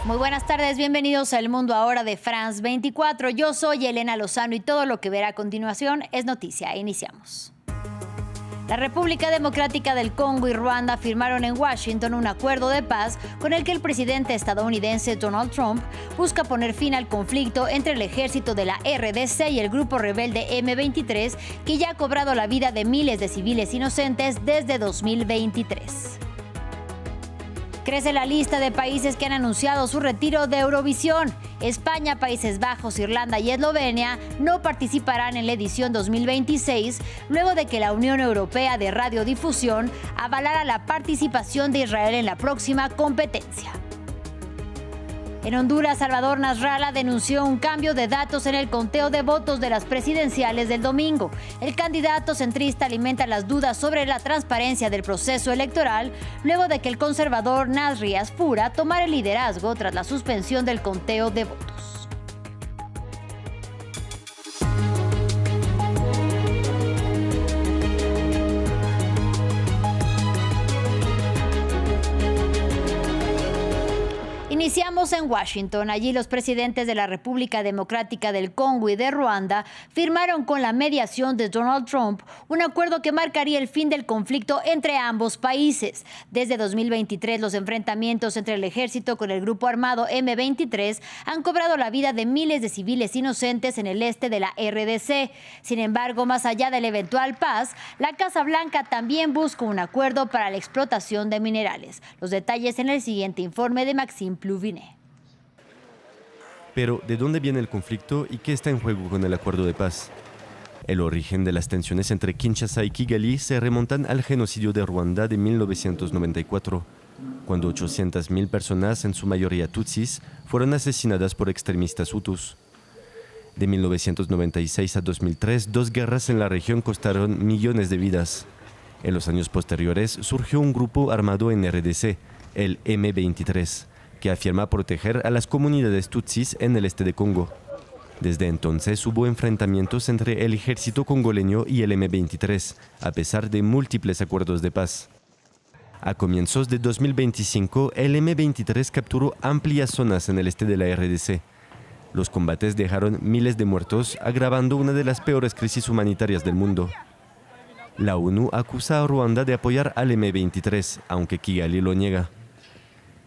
Muy buenas tardes, bienvenidos a El Mundo Ahora de France 24. Yo soy Elena Lozano y todo lo que verá a continuación es noticia. Iniciamos. La República Democrática del Congo y Ruanda firmaron en Washington un acuerdo de paz con el que el presidente estadounidense Donald Trump busca poner fin al conflicto entre el ejército de la RDC y el grupo rebelde M23, que ya ha cobrado la vida de miles de civiles inocentes desde 2023. Crece la lista de países que han anunciado su retiro de Eurovisión. España, Países Bajos, Irlanda y Eslovenia no participarán en la edición 2026, luego de que la Unión Europea de Radiodifusión avalara la participación de Israel en la próxima competencia. En Honduras, Salvador Nasralla denunció un cambio de datos en el conteo de votos de las presidenciales del domingo. El candidato centrista alimenta las dudas sobre la transparencia del proceso electoral, luego de que el conservador Nasri Asfura tomara el liderazgo tras la suspensión del conteo de votos. Iniciamos en Washington. Allí los presidentes de la República Democrática del Congo y de Ruanda firmaron con la mediación de Donald Trump un acuerdo que marcaría el fin del conflicto entre ambos países. Desde 2023, los enfrentamientos entre el ejército con el grupo armado M23 han cobrado la vida de miles de civiles inocentes en el este de la RDC. Sin embargo, más allá de la eventual paz, la Casa Blanca también busca un acuerdo para la explotación de minerales. Los detalles en el siguiente informe de Maxime Plouvinet. Pero, ¿de dónde viene el conflicto y qué está en juego con el acuerdo de paz? El origen de las tensiones entre Kinshasa y Kigali se remontan al genocidio de Ruanda de 1994, cuando 800.000 personas, en su mayoría tutsis, fueron asesinadas por extremistas hutus. De 1996 a 2003, 2 guerras en la región costaron millones de vidas. En los años posteriores surgió un grupo armado en RDC, el M23, que afirma proteger a las comunidades tutsis en el este de Congo. Desde entonces hubo enfrentamientos entre el ejército congoleño y el M23, a pesar de múltiples acuerdos de paz. A comienzos de 2025, el M23 capturó amplias zonas en el este de la RDC. Los combates dejaron miles de muertos, agravando una de las peores crisis humanitarias del mundo. La ONU acusa a Ruanda de apoyar al M23, aunque Kigali lo niega.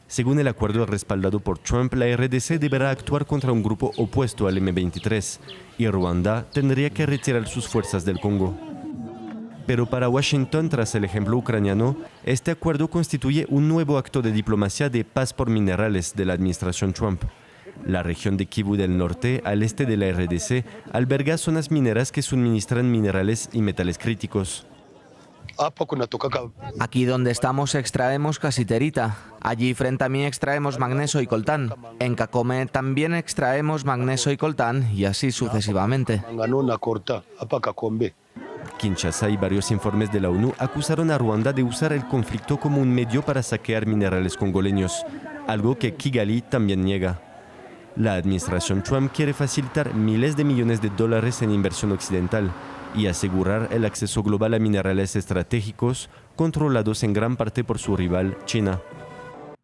Según el acuerdo respaldado por Trump, la RDC deberá actuar contra un grupo opuesto al M23 y Ruanda tendría que retirar sus fuerzas del Congo. Pero para Washington, tras el ejemplo ucraniano, este acuerdo constituye un nuevo acto de diplomacia de paz por minerales de la administración Trump. La región de Kivu del Norte, al este de la RDC, alberga zonas mineras que suministran minerales y metales críticos. Aquí donde estamos extraemos casiterita. Allí frente a mí extraemos magnesio y coltán. En Kakome también extraemos magnesio y coltán y así sucesivamente. Kinshasa y varios informes de la ONU acusaron a Ruanda de usar el conflicto como un medio para saquear minerales congoleños, algo que Kigali también niega. La administración Trump quiere facilitar miles de millones de dólares en inversión occidental y asegurar el acceso global a minerales estratégicos controlados en gran parte por su rival, China.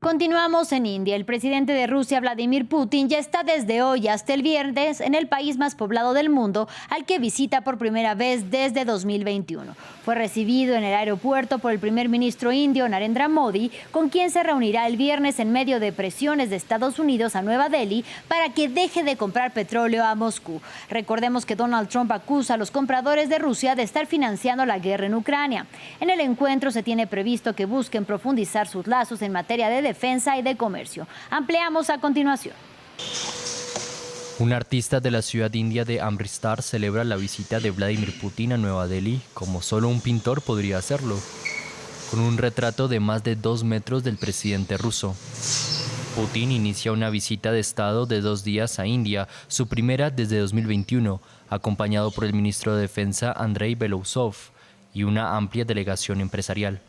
Continuamos en India. El presidente de Rusia, Vladimir Putin, ya está desde hoy hasta el viernes en el país más poblado del mundo, al que visita por primera vez desde 2021. Fue recibido en el aeropuerto por el primer ministro indio, Narendra Modi, con quien se reunirá el viernes en medio de presiones de Estados Unidos a Nueva Delhi para que deje de comprar petróleo a Moscú. Recordemos que Donald Trump acusa a los compradores de Rusia de estar financiando la guerra en Ucrania. En el encuentro se tiene previsto que busquen profundizar sus lazos en materia de defensa y de comercio. Ampliamos a continuación. Un artista de la ciudad india de Amritsar celebra la visita de Vladimir Putin a Nueva Delhi como solo un pintor podría hacerlo, con un retrato de más de 2 metros del presidente ruso. Putin inicia una visita de Estado de 2 días a India, su primera desde 2021, acompañado por el ministro de Defensa Andrei Belousov y una amplia delegación empresarial.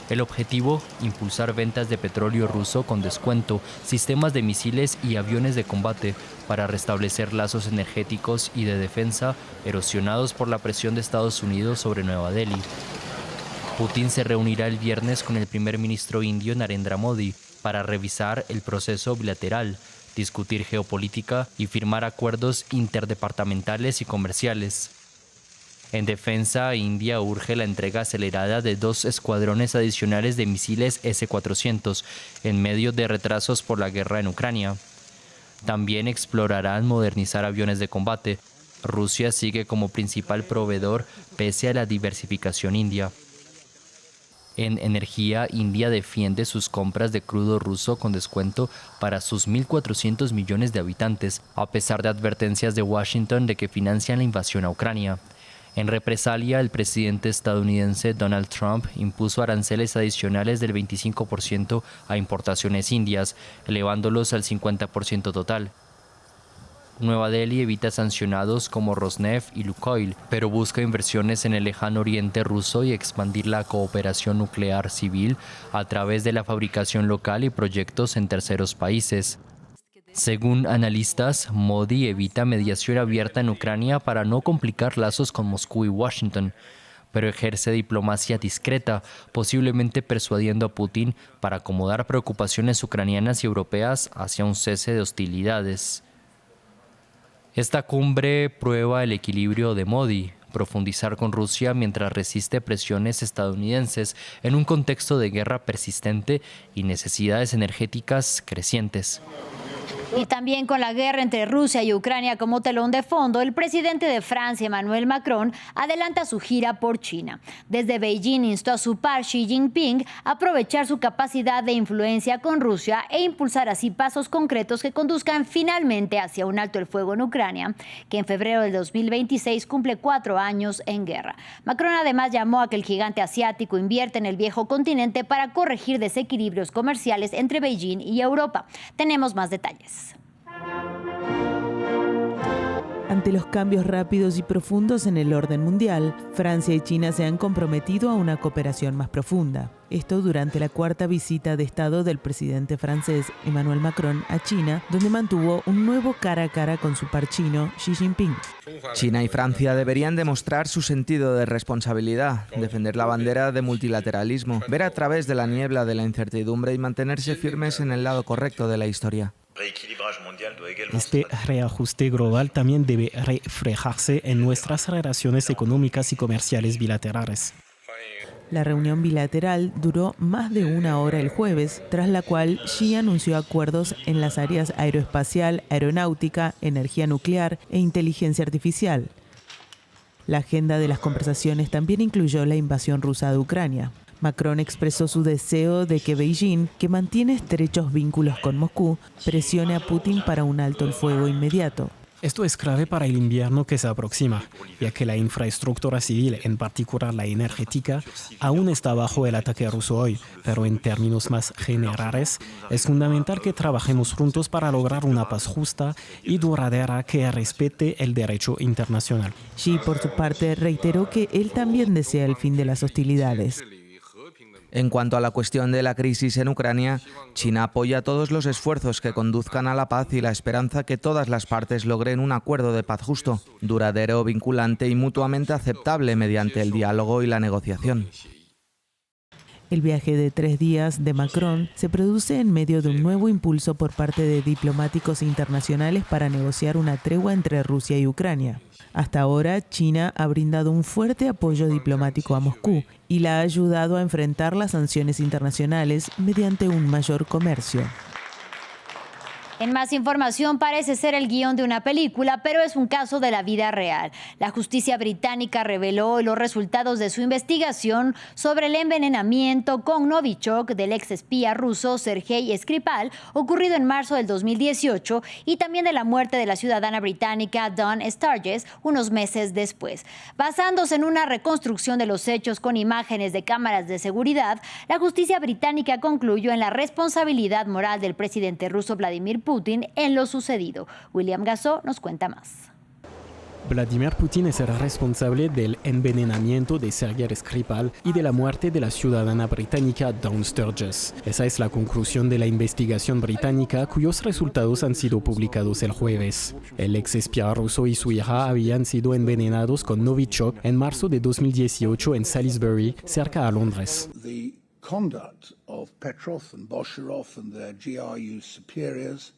El objetivo, impulsar ventas de petróleo ruso con descuento, sistemas de misiles y aviones de combate para restablecer lazos energéticos y de defensa erosionados por la presión de Estados Unidos sobre Nueva Delhi. Putin se reunirá el viernes con el primer ministro indio Narendra Modi para revisar el proceso bilateral, discutir geopolítica y firmar acuerdos interdepartamentales y comerciales. En defensa, India urge la entrega acelerada de 2 escuadrones adicionales de misiles S-400 en medio de retrasos por la guerra en Ucrania. También explorarán modernizar aviones de combate. Rusia sigue como principal proveedor pese a la diversificación india. En energía, India defiende sus compras de crudo ruso con descuento para sus 1.400 millones de habitantes, a pesar de advertencias de Washington de que financian la invasión a Ucrania. En represalia, el presidente estadounidense Donald Trump impuso aranceles adicionales del 25% a importaciones indias, elevándolos al 50% total. Nueva Delhi evita sancionados como Rosneft y Lukoil, pero busca inversiones en el lejano oriente ruso y expandir la cooperación nuclear civil a través de la fabricación local y proyectos en terceros países. Según analistas, Modi evita mediación abierta en Ucrania para no complicar lazos con Moscú y Washington, pero ejerce diplomacia discreta, posiblemente persuadiendo a Putin para acomodar preocupaciones ucranianas y europeas hacia un cese de hostilidades. Esta cumbre prueba el equilibrio de Modi, profundizar con Rusia mientras resiste presiones estadounidenses en un contexto de guerra persistente y necesidades energéticas crecientes. Y también con la guerra entre Rusia y Ucrania como telón de fondo, el presidente de Francia, Emmanuel Macron, adelanta su gira por China. Desde Beijing instó a su par Xi Jinping a aprovechar su capacidad de influencia con Rusia e impulsar así pasos concretos que conduzcan finalmente hacia un alto el fuego en Ucrania, que en febrero del 2026 cumple 4 años en guerra. Macron además llamó a que el gigante asiático invierta en el viejo continente para corregir desequilibrios comerciales entre Beijing y Europa. Tenemos más detalles. Ante los cambios rápidos y profundos en el orden mundial, Francia y China se han comprometido a una cooperación más profunda. Esto durante la 4ª visita de Estado del presidente francés Emmanuel Macron a China, donde mantuvo un nuevo cara a cara con su par chino Xi Jinping. China y Francia deberían demostrar su sentido de responsabilidad, defender la bandera de multilateralismo, ver a través de la niebla de la incertidumbre y mantenerse firmes en el lado correcto de la historia. Este reajuste global también debe reflejarse en nuestras relaciones económicas y comerciales bilaterales. La reunión bilateral duró más de 1 hora el jueves, tras la cual Xi anunció acuerdos en las áreas aeroespacial, aeronáutica, energía nuclear e inteligencia artificial. La agenda de las conversaciones también incluyó la invasión rusa de Ucrania. Macron expresó su deseo de que Beijing, que mantiene estrechos vínculos con Moscú, presione a Putin para un alto el fuego inmediato. Esto es clave para el invierno que se aproxima, ya que la infraestructura civil, en particular la energética, aún está bajo el ataque ruso hoy, pero en términos más generales, es fundamental que trabajemos juntos para lograr una paz justa y duradera que respete el derecho internacional. Xi, por su parte, reiteró que él también desea el fin de las hostilidades. En cuanto a la cuestión de la crisis en Ucrania, China apoya todos los esfuerzos que conduzcan a la paz y la esperanza que todas las partes logren un acuerdo de paz justo, duradero, vinculante y mutuamente aceptable mediante el diálogo y la negociación. El viaje de 3 días de Macron se produce en medio de un nuevo impulso por parte de diplomáticos internacionales para negociar una tregua entre Rusia y Ucrania. Hasta ahora, China ha brindado un fuerte apoyo diplomático a Moscú y la ha ayudado a enfrentar las sanciones internacionales mediante un mayor comercio. En más información, parece ser el guión de una película, pero es un caso de la vida real. La justicia británica reveló los resultados de su investigación sobre el envenenamiento con Novichok del ex espía ruso Sergei Skripal, ocurrido en marzo del 2018, y también de la muerte de la ciudadana británica Dawn Sturgess unos meses después. Basándose en una reconstrucción de los hechos con imágenes de cámaras de seguridad, la justicia británica concluyó en la responsabilidad moral del presidente ruso Vladimir Putin en lo sucedido. William Gassó nos cuenta más. Vladimir Putin es el responsable del envenenamiento de Sergei Skripal y de la muerte de la ciudadana británica Dawn Sturgess. Esa es la conclusión de la investigación británica, cuyos resultados han sido publicados el jueves. El ex espía ruso y su hija habían sido envenenados con Novichok en marzo de 2018 en Salisbury, cerca a Londres. conduct of Petrov and Boshirov and their GRU superiors.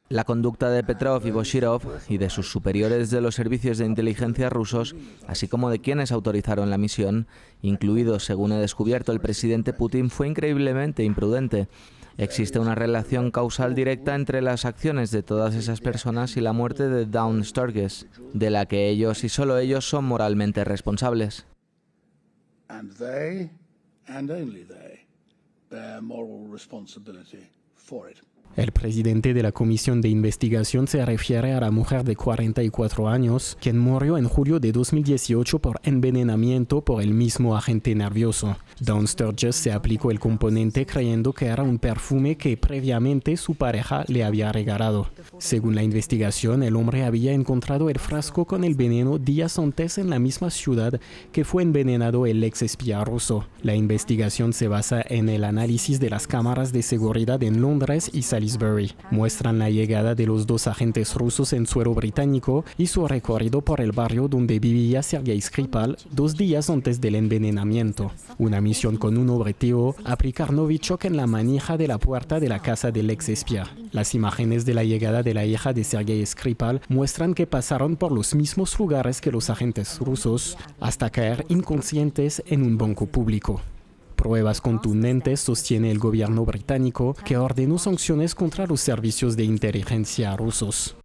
La conducta de Petrov y Boshirov y de sus superiores de los servicios de inteligencia rusos, así como de quienes autorizaron la misión, incluido, según ha descubierto el presidente Putin, fue increíblemente imprudente. Existe una relación causal directa entre las acciones de todas esas personas y la muerte de Dawn Sturgis, de la que ellos y solo ellos son moralmente responsables. And they, and only they, bear moral responsibility for it. El presidente de la Comisión de Investigación se refiere a la mujer de 44 años, quien murió en julio de 2018 por envenenamiento por el mismo agente nervioso. Dawn Sturgis se aplicó el componente creyendo que era un perfume que previamente su pareja le había regalado. Según la investigación, el hombre había encontrado el frasco con el veneno días antes en la misma ciudad que fue envenenado el ex espía ruso. La investigación se basa en el análisis de las cámaras de seguridad en Londres y Salisbury. Muestran la llegada de los dos agentes rusos en suelo británico y su recorrido por el barrio donde vivía Sergei Skripal 2 días antes del envenenamiento. Una misión con un objetivo: aplicar Novichok en la manija de la puerta de la casa del ex espía. Las imágenes de la llegada de la hija de Sergei Skripal muestran que pasaron por los mismos lugares que los agentes rusos hasta caer inconscientes en un banco público. Pruebas contundentes sostiene el gobierno británico, que ordenó sanciones contra los servicios de inteligencia rusos.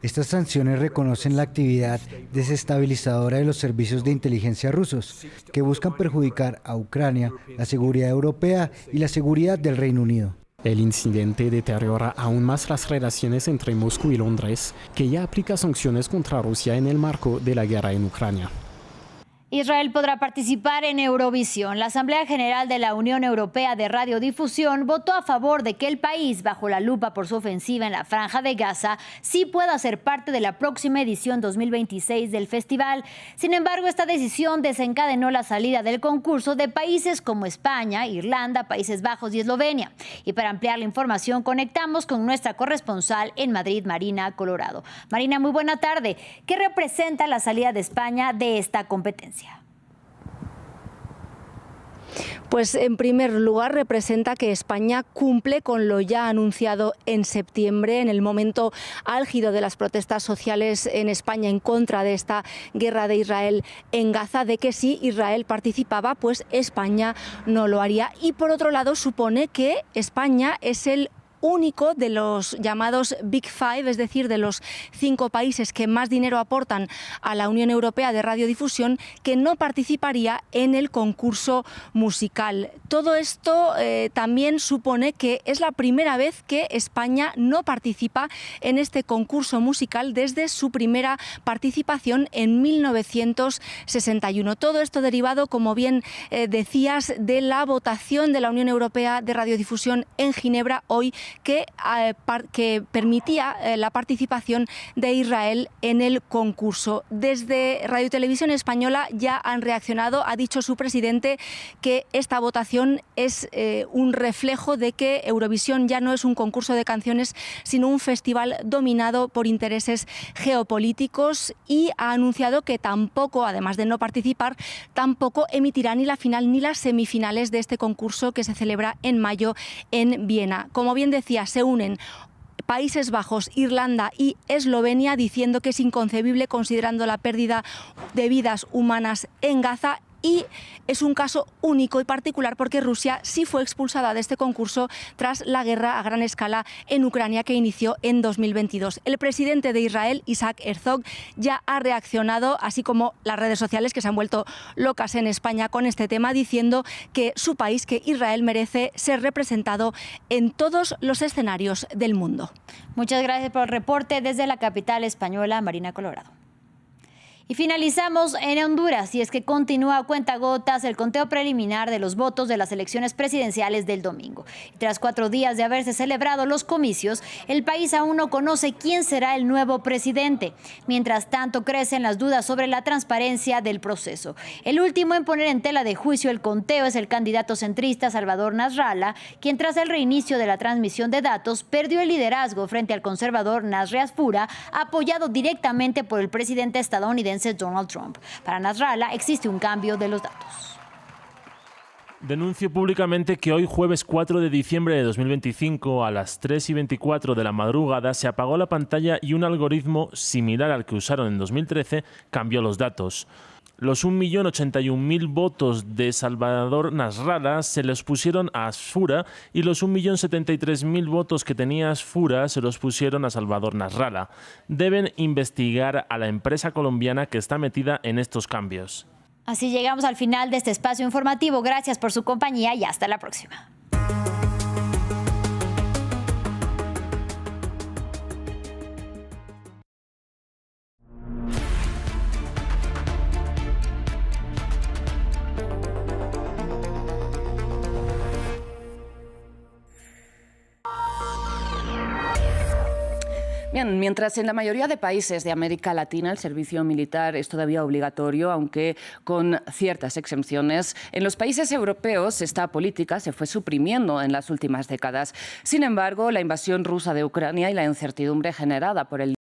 Estas sanciones reconocen la actividad desestabilizadora de los servicios de inteligencia rusos, que buscan perjudicar a Ucrania, la seguridad europea y la seguridad del Reino Unido. El incidente deteriora aún más las relaciones entre Moscú y Londres, que ya aplica sanciones contra Rusia en el marco de la guerra en Ucrania. Israel podrá participar en Eurovisión. La Asamblea General de la Unión Europea de Radiodifusión votó a favor de que el país, bajo la lupa por su ofensiva en la Franja de Gaza, sí pueda ser parte de la próxima edición 2026 del festival. Sin embargo, esta decisión desencadenó la salida del concurso de países como España, Irlanda, Países Bajos y Eslovenia. Y para ampliar la información, conectamos con nuestra corresponsal en Madrid, Marina Colorado. Marina, muy buena tarde. ¿Qué representa la salida de España de esta competencia? Pues en primer lugar representa que España cumple con lo ya anunciado en septiembre, en el momento álgido de las protestas sociales en España en contra de esta guerra de Israel en Gaza, de que si Israel participaba, pues España no lo haría. Y por otro lado supone que España es el único de los llamados Big Five, es decir, de los 5 países que más dinero aportan a la Unión Europea de Radiodifusión, que no participaría en el concurso musical. Todo esto también supone que es la primera vez que España no participa en este concurso musical desde su primera participación en 1961. Todo esto derivado, como bien decías, de la votación de la Unión Europea de Radiodifusión en Ginebra hoy, que permitía la participación de Israel en el concurso. Desde Radio Televisión Española ya han reaccionado. Ha dicho su presidente que esta votación es un reflejo de que Eurovisión ya no es un concurso de canciones, sino un festival dominado por intereses geopolíticos, y ha anunciado que tampoco, además de no participar, tampoco emitirá ni la final ni las semifinales de este concurso que se celebra en mayo en Viena. Como bien decía, se unen Países Bajos, Irlanda y Eslovenia, diciendo que es inconcebible considerando la pérdida de vidas humanas en Gaza. Y es un caso único y particular porque Rusia sí fue expulsada de este concurso tras la guerra a gran escala en Ucrania que inició en 2022. El presidente de Israel, Isaac Herzog, ya ha reaccionado, así como las redes sociales que se han vuelto locas en España con este tema, diciendo que su país, que Israel, merece ser representado en todos los escenarios del mundo. Muchas gracias por el reporte desde la capital española, Marina Colorado. Y finalizamos en Honduras, y es que continúa a cuentagotas el conteo preliminar de los votos de las elecciones presidenciales del domingo. Y tras 4 días de haberse celebrado los comicios, el país aún no conoce quién será el nuevo presidente. Mientras tanto, crecen las dudas sobre la transparencia del proceso. El último en poner en tela de juicio el conteo es el candidato centrista Salvador Nasrallah, quien tras el reinicio de la transmisión de datos perdió el liderazgo frente al conservador Nasri Asfura, apoyado directamente por el presidente estadounidense Donald Trump. Para Nasrallah existe un cambio de los datos. Denuncio públicamente que hoy, jueves 4 de diciembre de 2025, a las 3:24 de la madrugada, se apagó la pantalla y un algoritmo similar al que usaron en 2013 cambió los datos. Los 1.081.000 votos de Salvador Nasrallah se los pusieron a Asfura y los 1.073.000 votos que tenía Asfura se los pusieron a Salvador Nasrallah. Deben investigar a la empresa colombiana que está metida en estos cambios. Así llegamos al final de este espacio informativo. Gracias por su compañía y hasta la próxima. Bien, mientras en la mayoría de países de América Latina el servicio militar es todavía obligatorio, aunque con ciertas exenciones, en los países europeos esta política se fue suprimiendo en las últimas décadas. Sin embargo, la invasión rusa de Ucrania y la incertidumbre generada por el